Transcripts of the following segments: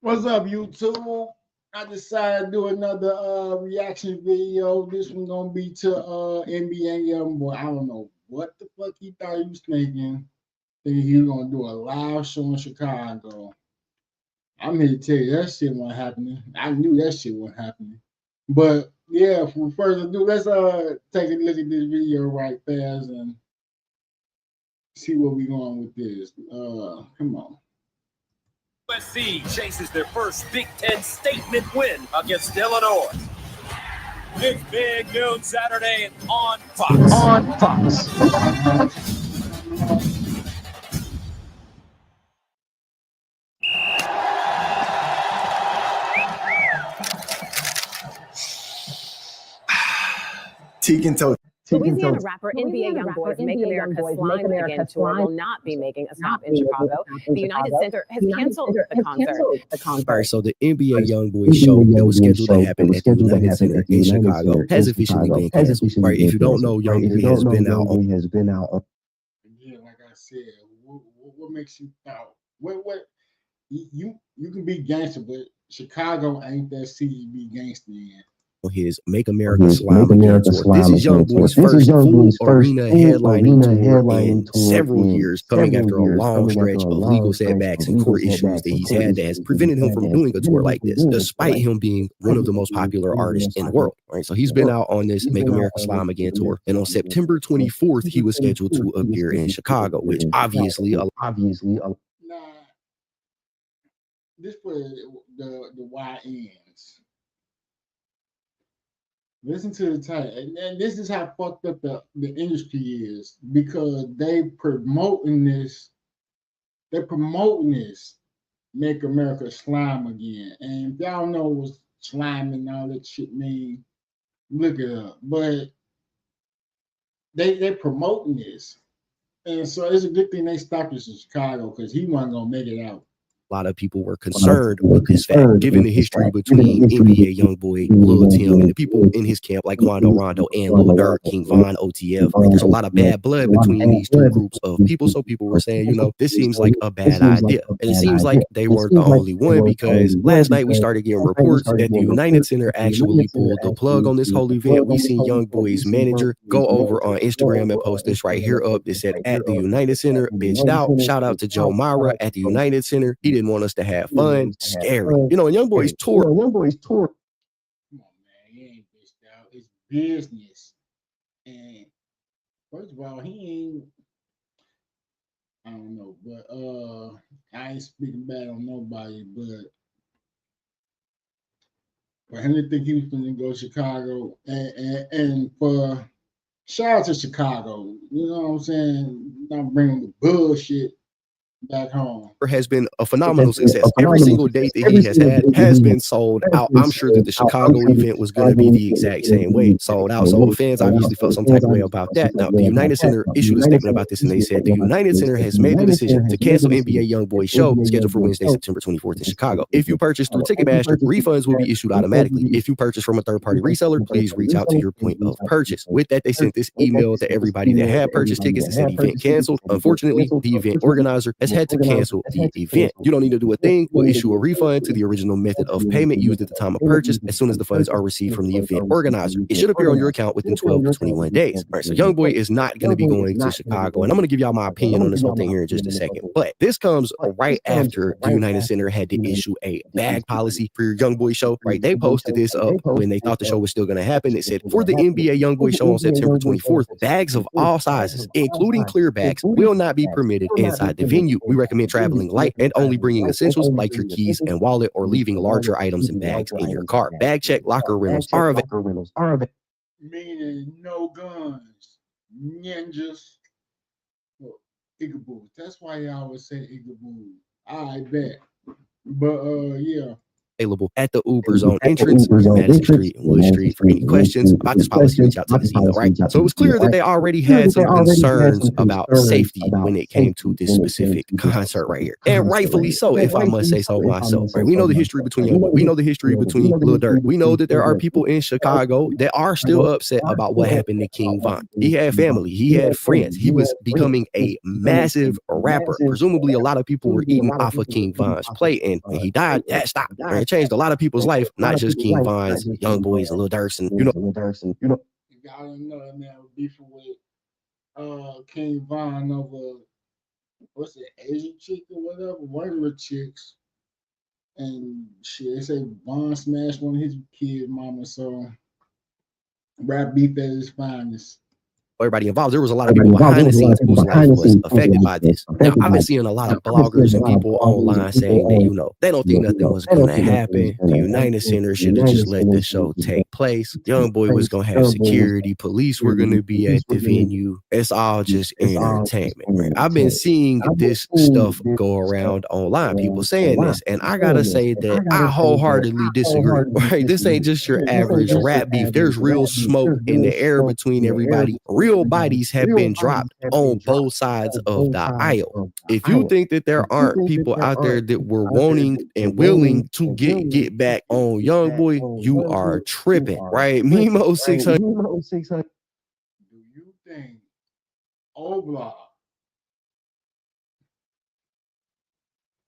What's up, YouTube? I decided to do another reaction video. This one gonna be to NBA YoungBoy. I don't know what the fuck he thought he was thinking he was gonna do a live show in Chicago. I'm here to tell you that shit wasn't happening. I knew that shit wasn't happening. But yeah, for further ado, let's take a look at this video right fast and see where we going with this. Come on. USC chases their first Big Ten statement win against Illinois. It's Big Noon Saturday on Fox. Louisiana rapper NBA YoungBoy's Make America Slime Again tour will not be making a stop in Chicago. The United Center has canceled the concert. All right, so the NBA YoungBoy show that was scheduled to happen at the United Center in Chicago has officially been canceled. Right, if you don't know, YoungBoy has been out. Again, like I said, what makes you doubt? What you can be gangster, but Chicago ain't that city to be gangster in. His Make America Slime Again tour. This is YoungBoy's first full arena headlining tour in several years, coming after a long stretch of legal setbacks and court issues that he's had that has prevented him from doing a tour like this, despite him being one of the most popular artists in the world. Right, so he's been out on this Make America Slime Again tour, and on September 24th, he was scheduled to appear in Chicago, which obviously. Nah, this for the YNs. Listen to the title, and this is how fucked up the industry is, because they promoting this. They're promoting this Make America Slime Again. And if y'all know what slime and all that shit mean, look it up. But they're promoting this. And so it's a good thing they stopped this in Chicago, because he wasn't gonna make it out. A lot of people were concerned with this fact, given the history between NBA YoungBoy, Lil Tim, and the people in his camp like Quando Rondo and Lil Durk, King Von, OTF. Right? There's a lot of bad blood between these two groups of people. So people were saying, you know, this seems like a bad idea. And it seems like they weren't the only one, because last night we started getting reports that the United Center actually pulled the plug on this whole event. We seen YoungBoy's manager go over on Instagram and post this right here up. It said, at the United Center, bitched out. Shout out to Joe Mara at the United Center. He didn't want us to have fun. Scary. You know, and YoungBoy's tour. Come on, man. He ain't bitched out. It's business. And first of all, he ain't, I don't know, but I ain't speaking bad on nobody, but for him to think he was gonna go to Chicago and for shout out to Chicago, you know what I'm saying? Not bringing the bullshit back home. Has been a phenomenal success. Every single date that he has had has been sold out. I'm sure that the Chicago event was going to be the exact same way, sold out. So the fans obviously felt some type of way about that. Now, the United Center issued a statement about this, and they said the United Center has made the decision to cancel NBA YoungBoy show scheduled for Wednesday, September 24th in Chicago. If you purchase through Ticketmaster, refunds will be issued automatically. If you purchase from a third-party reseller, please reach out to your point of purchase. With that, they sent this email to everybody that had purchased tickets and said event canceled. Unfortunately, the event organizer has had to cancel the event. You don't need to do a thing. We'll issue a refund to the original method of payment used at the time of purchase as soon as the funds are received from the event organizer. It should appear on your account within 12 to 21 days. All right, so YoungBoy is not going to be going to Chicago, and I'm going to give y'all my opinion on this whole thing here in just a second. But this comes right after the United Center had to issue a bag policy for your YoungBoy show. Right, they posted this up when they thought the show was still going to happen. It said, for the NBA YoungBoy show on September 24th, bags of all sizes, including clear bags, will not be permitted inside the venue. We recommend traveling light and only bringing essentials like your keys and wallet, or leaving larger items and bags in your car. Bag check locker rentals are available. Meaning no guns, ninjas, igaboos. That's why y'all always say igaboo. I bet. But yeah, available at the Uber Zone entrance in Madison Street and Wood Street. For any questions about this policy, reach out to this email, right? So it was clear that they already had some concerns about safety when it came to this specific concert right here. And rightfully so, if I must say so myself, right? We know the history between YoungBoy. We know the history between Lil Durk. We know that there are people in Chicago that are still upset about what happened to King Von. He had family. He had friends. He was becoming a massive rapper. Presumably, a lot of people were eating off of King Von's plate, and when he died, that stopped. And it changed a lot of people's life, not just King Von's, YoungBoy's, and Lil Durk's, and you know. Y'all don't know that man was beefing with King Von over what's it, Asian chick or whatever, one of the chicks. And shit, they say Von smashed one of his kids' mama, so rap beef at its finest. Everybody involved. There was a lot of people behind the scenes whose life was affected by this. Now, I've been seeing a lot of bloggers and people online saying that, you know, they don't think nothing was going to happen. The United Center should have just let the show take place. YoungBoy was going to have security. Police were going to be at the venue. It's all just entertainment, right? I've been seeing this stuff go around online, people saying this, and I got to say that I wholeheartedly disagree, right? This ain't just your average rap beef. There's real smoke in the air between everybody. Real bodies have been dropped on both sides of the aisle. If you think that there aren't people out there that were wanting and willing to get back on YoungBoy, you are tripping, right? Mimo 600. Do you think Obla,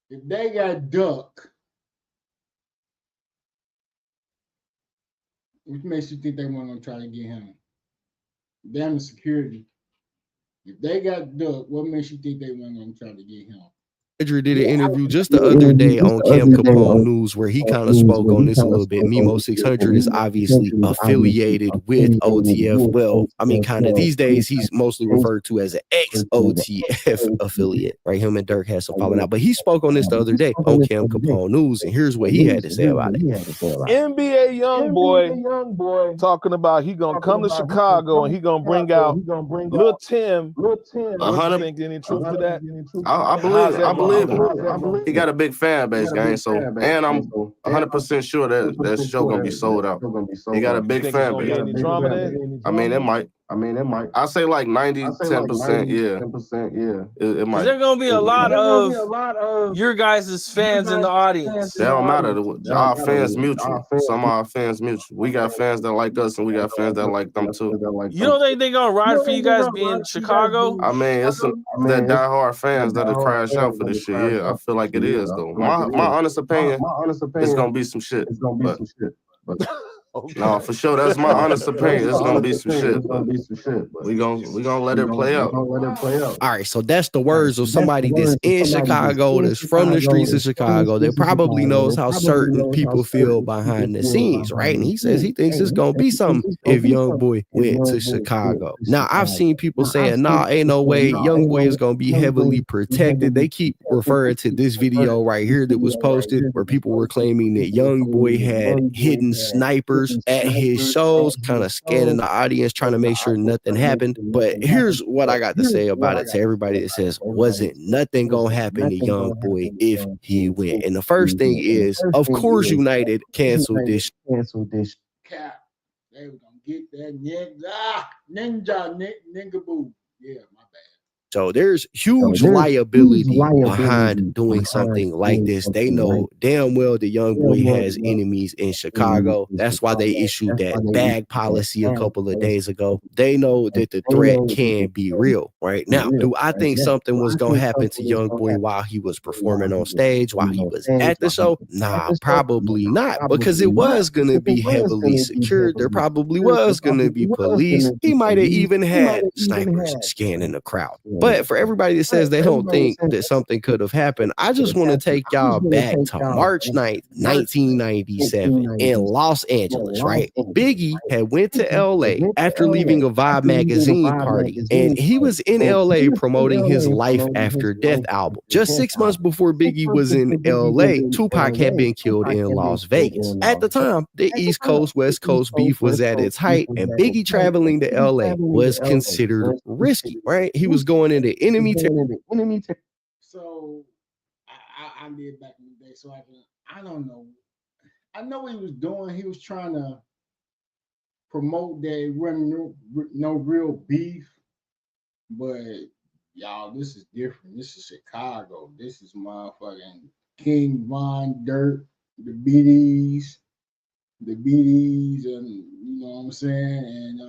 if they got Duck, which makes you think they want to try to get him? Damn the security. If they got Duck, what makes you think they weren't going to try to get him? Did an interview just the other day on Cam Capone News where he kind of spoke on this a little bit. Mimo 600 is obviously affiliated with OTF. Well, I mean, kind of these days, he's mostly referred to as an ex-OTF affiliate, right? Him and Durk had some falling out. But he spoke on this the other day on Cam Capone News, and here's what he had to say about it. NBA YoungBoy talking about he gonna come to Chicago and he gonna bring out Lil Tim. What you think? Any truth to that? I believe it. He got a big fan base, gang. So, and I'm 100% sure that show gonna be sold out. He got a big fan base. Any drama there? I mean, it might. I say like 90, 10%. Yeah, it might. There's gonna be a lot of your guys' fans in the audience. That don't matter. Our fans mutual. Some of our fans mutual. We got fans that like us, and we got fans that like them too. You don't think they're gonna ride for you guys being Chicago? I mean, it's that diehard fans that'll crash out for this shit. Yeah, I feel like it is though. My honest opinion, it's gonna be some shit. But no, for sure. That's my honest opinion. It's gonna be some shit. But we gonna let it play out. All right, so that's the words of somebody that's in Chicago, that's from the streets of Chicago, that probably knows how certain people feel behind the scenes, right? And he says he thinks it's gonna be something if YoungBoy went to Chicago. Now, I've seen people saying, nah, ain't no way YoungBoy is gonna be heavily protected. They keep referring to this video right here that was posted where people were claiming that YoungBoy had hidden snipers at his shows, kind of scanning the audience, trying to make sure nothing happened. But here's what I got to say about it to everybody that says, wasn't nothing gonna happen to YoungBoy if he went? And the first thing is, of course, United canceled this. Cap. They were going to get that ninja boo. Yeah, my bad. So there's huge liability behind doing something like this. They know damn well that YoungBoy has enemies in Chicago. That's why they issued that bag policy a couple of days ago. They know that the threat can be real, right? Now, do I think something was going to happen to YoungBoy while he was performing on stage, while he was at the show? Nah, probably not, because it was going to be heavily secured. There probably was going to be police. He might have even had snipers scanning the crowd. But for everybody that says they don't think that something could have happened, I just want to take y'all back to March 9th, 1997 in Los Angeles, right? Biggie had went to LA after leaving a Vibe magazine party, and he was in LA promoting his Life After Death album. Just 6 months before Biggie was in LA, Tupac had been killed in Las Vegas. At the time, the East Coast, West Coast beef was at its height, and Biggie traveling to LA was considered risky, right? He was going into enemy So I lived back in the day, so I don't know I know what he was doing. He was trying to promote that it wasn't no real beef, but y'all, this is different. This is Chicago. This is motherfucking King Von Dirt, the BDs, and you know what I'm saying? And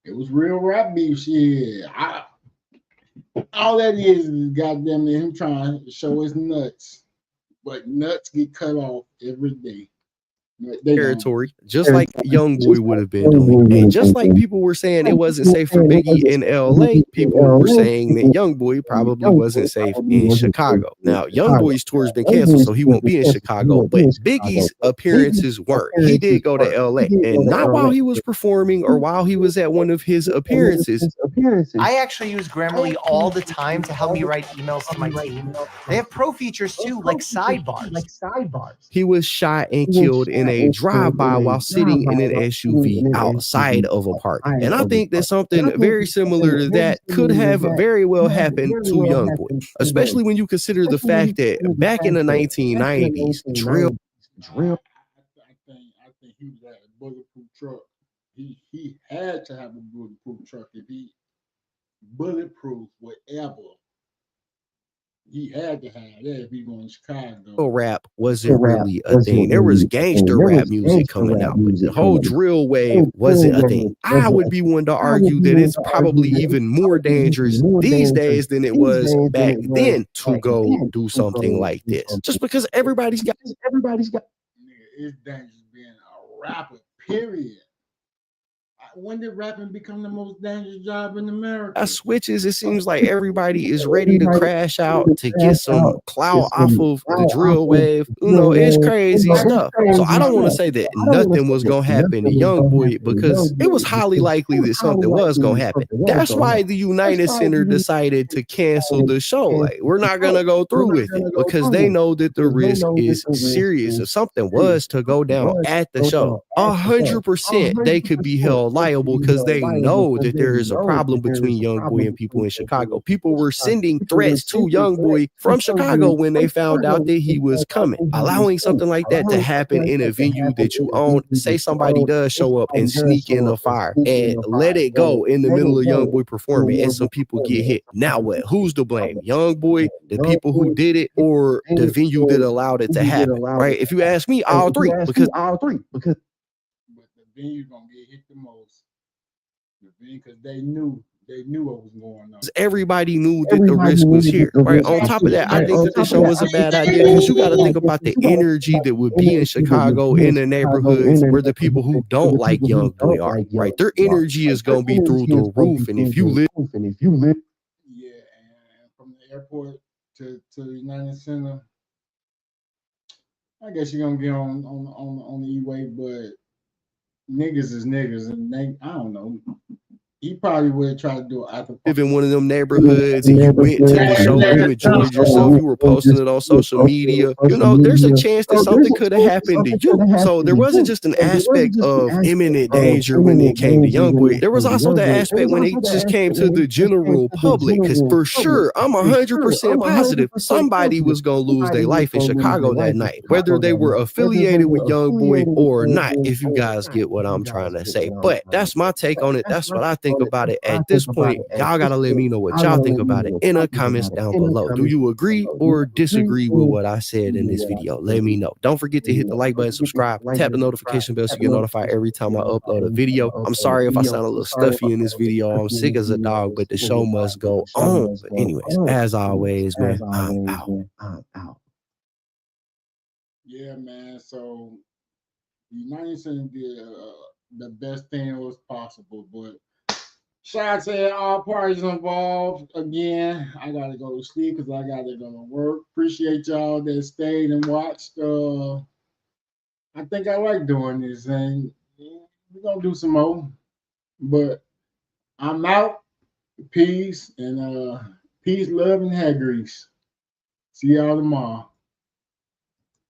it was real rap beef shit. All that is goddamn him trying to show his nuts, but nuts get cut off every day. Territory, just like YoungBoy would have been doing. And just like people were saying it wasn't safe for Biggie in LA, people were saying that YoungBoy probably wasn't safe in Chicago. Now, YoungBoy's tour's been canceled, so he won't be in Chicago, but Biggie's appearances weren't. He did go to LA, and not while he was performing or while he was at one of his appearances. I actually use Grammarly all the time to help me write emails to my team. They have pro features too, like sidebars. He was shot and killed in a drive-by while sitting in an SUV outside of a party. And I think that something very similar to that could have very well happened to YoungBoy, especially when you consider the fact that back in the 1990s, drill. I think he was at a bulletproof truck. He had to have a bulletproof truck. If he bulletproof, whatever. He had to have that if he going to Chicago. Rap wasn't really a thing. There was gangster rap music coming out, but the whole drill wave wasn't a thing. I would be one to argue that it's probably even more dangerous these days than it was back then to go do something like this. Just because everybody's got. It's dangerous being a rapper, period. When did rapping become the most dangerous job in America? Switches, it seems like everybody is ready to crash out to get some clout off of the drill wave. You know, it's crazy stuff. So I don't want to say that nothing was going to happen to YoungBoy, because it was highly likely that something was going to happen. That's why the United Center decided to cancel the show. Like, we're not going to go through with it because they know that the risk is serious. If something was to go down at the show, 100% they could be held liable, because they know that there is a problem between YoungBoy and people in Chicago. People were sending threats to YoungBoy from Chicago when they found out that he was coming. Allowing something like that to happen in a venue that you own, say somebody does show up and sneak in a fire and let it go in the middle of YoungBoy performing and some people get hit. Now what? Who's to blame? YoungBoy, the people who did it, or the venue that allowed it to happen? Right? If you ask me, all three. Because but the venue gonna get hit the most. Because they knew what was going on. Everybody knew that the risk was here. Right. On top of that, I think that the show was a bad idea, because you got to think about the energy that would be in Chicago in the neighborhoods where the people who don't like YoungBoy are. Right. Their energy is gonna be through the roof. And if you live, yeah, and from the airport to the United Center, I guess you're gonna get on the E-way, but niggas is niggas, and I don't know. He probably would try to do it after. Live in one of them neighborhoods and you went to the show, you enjoyed yourself, you were posting it on social media, you know, there's a chance that something could have happened to you. So there wasn't just an aspect of imminent danger when it came to YoungBoy. There was also that aspect when it just came to the general public, because for sure, I'm 100% positive somebody was going to lose their life in Chicago that night, whether they were affiliated with YoungBoy or not, if you guys get what I'm trying to say. But that's my take on it. That's what I think about it at this point. Y'all gotta let me know what y'all think about it in the comments down below. Do you agree or disagree with what I said in this video? Let me know. Don't forget to hit the like button, subscribe, tap the notification bell so you get notified every time I upload a video. I'm sorry if I sound a little stuffy in this video. I'm sick as a dog, but the show must go on. But anyways, as always, man, I'm out. Yeah, man. So the United States did the best thing that was possible, but shout out to all parties involved. Again, I gotta go to sleep because I gotta go to work. Appreciate y'all that stayed and watched. I think I like doing this, and we're gonna do some more. But I'm out. Peace and peace, love, and hair grease. See y'all tomorrow.